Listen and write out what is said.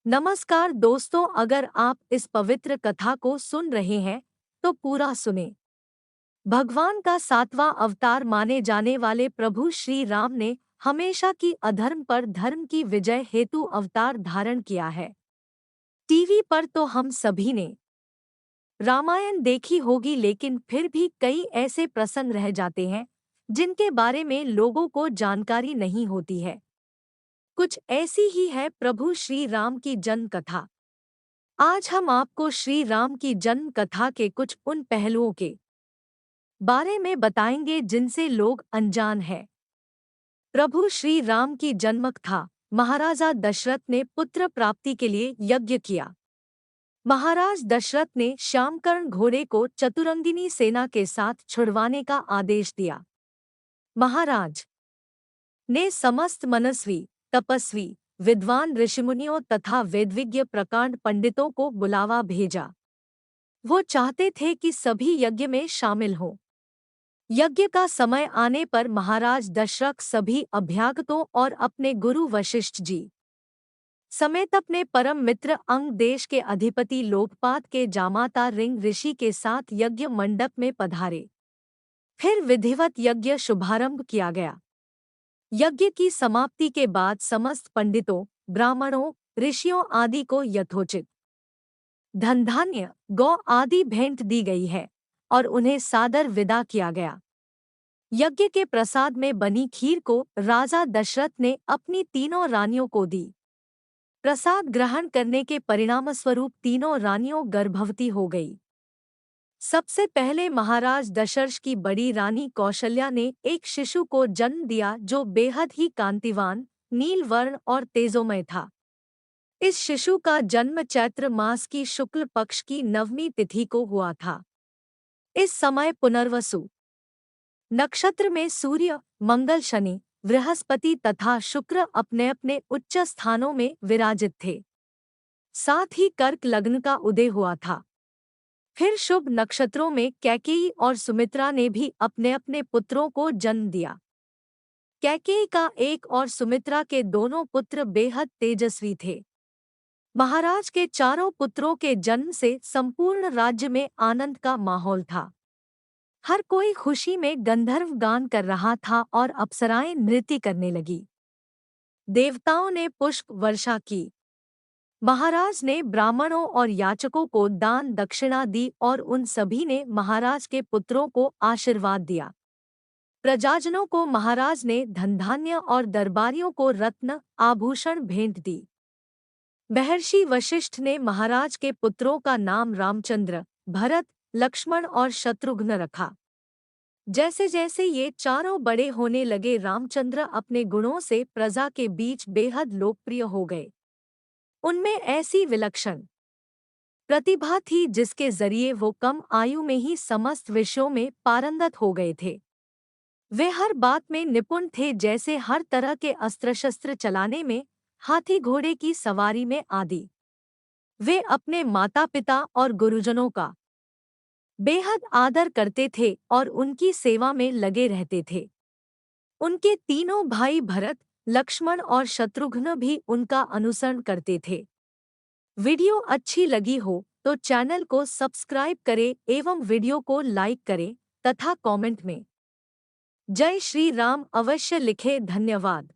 नमस्कार दोस्तों, अगर आप इस पवित्र कथा को सुन रहे हैं तो पूरा सुने। भगवान का सातवां अवतार माने जाने वाले प्रभु श्री राम ने हमेशा की अधर्म पर धर्म की विजय हेतु अवतार धारण किया है। टीवी पर तो हम सभी ने रामायण देखी होगी, लेकिन फिर भी कई ऐसे प्रसंग रह जाते हैं जिनके बारे में लोगों को जानकारी नहीं होती है। कुछ ऐसी ही है प्रभु श्री राम की जन्म कथा। आज हम आपको श्री राम की जन्म कथा के कुछ उन पहलुओं के बारे में बताएंगे जिनसे लोग अनजान हैं। प्रभु श्री राम की जन्म कथा। महाराजा दशरथ ने पुत्र प्राप्ति के लिए यज्ञ किया। महाराज दशरथ ने श्यामकर्ण घोड़े को चतुरंगिनी सेना के साथ छुड़वाने का आदेश दिया। महाराज ने समस्त मनस्वी, तपस्वी, विद्वान ऋषिमुनियों तथा वेदविज्ञ प्रकांड पंडितों को बुलावा भेजा। वो चाहते थे कि सभी यज्ञ में शामिल हों। यज्ञ का समय आने पर महाराज दशरथ सभी अभ्यागतों और अपने गुरु वशिष्ठ जी समेत अपने परम मित्र अंग देश के अधिपति लोकपात के जामाता रिंग ऋषि के साथ यज्ञ मंडप में पधारे। फिर विधिवत यज्ञ शुभारंभ किया गया। यज्ञ की समाप्ति के बाद समस्त पंडितों, ब्राह्मणों, ऋषियों आदि को यथोचित धन धान्य, गौ आदि भेंट दी गई है और उन्हें सादर विदा किया गया। यज्ञ के प्रसाद में बनी खीर को राजा दशरथ ने अपनी तीनों रानियों को दी। प्रसाद ग्रहण करने के परिणामस्वरूप तीनों रानियों गर्भवती हो गई। सबसे पहले महाराज दशरथ की बड़ी रानी कौशल्या ने एक शिशु को जन्म दिया जो बेहद ही कांतिवान, नील वर्ण और तेजोमय था। इस शिशु का जन्म चैत्र मास की शुक्ल पक्ष की नवमी तिथि को हुआ था। इस समय पुनर्वसु नक्षत्र में सूर्य, मंगल, शनि, बृहस्पति तथा शुक्र अपने अपने उच्च स्थानों में विराजित थे। साथ ही कर्क लग्न का उदय हुआ था। फिर शुभ नक्षत्रों में कैकेयी और सुमित्रा ने भी अपने अपने पुत्रों को जन्म दिया। कैकेयी का एक और सुमित्रा के दोनों पुत्र बेहद तेजस्वी थे। महाराज के चारों पुत्रों के जन्म से संपूर्ण राज्य में आनंद का माहौल था। हर कोई खुशी में गंधर्व गान कर रहा था और अप्सराएं नृत्य करने लगी। देवताओं ने पुष्प वर्षा की। महाराज ने ब्राह्मणों और याचकों को दान दक्षिणा दी और उन सभी ने महाराज के पुत्रों को आशीर्वाद दिया। प्रजाजनों को महाराज ने धनधान्य और दरबारियों को रत्न आभूषण भेंट दी। महर्षि वशिष्ठ ने महाराज के पुत्रों का नाम रामचंद्र, भरत, लक्ष्मण और शत्रुघ्न रखा। जैसे जैसे ये चारों बड़े होने लगे, रामचंद्र अपने गुणों से प्रजा के बीच बेहद लोकप्रिय हो गए। उनमें ऐसी विलक्षण प्रतिभा थी जिसके जरिए वो कम आयु में ही समस्त विषयों में पारंगत हो गए थे। वे हर बात में निपुण थे, जैसे हर तरह के अस्त्र शस्त्र चलाने में, हाथी घोड़े की सवारी में आदि। वे अपने माता पिता और गुरुजनों का बेहद आदर करते थे और उनकी सेवा में लगे रहते थे। उनके तीनों भाई भरत, लक्ष्मण और शत्रुघ्न भी उनका अनुसरण करते थे। वीडियो अच्छी लगी हो तो चैनल को सब्सक्राइब करें एवं वीडियो को लाइक करें तथा कमेंट में जय श्री राम अवश्य लिखें। धन्यवाद।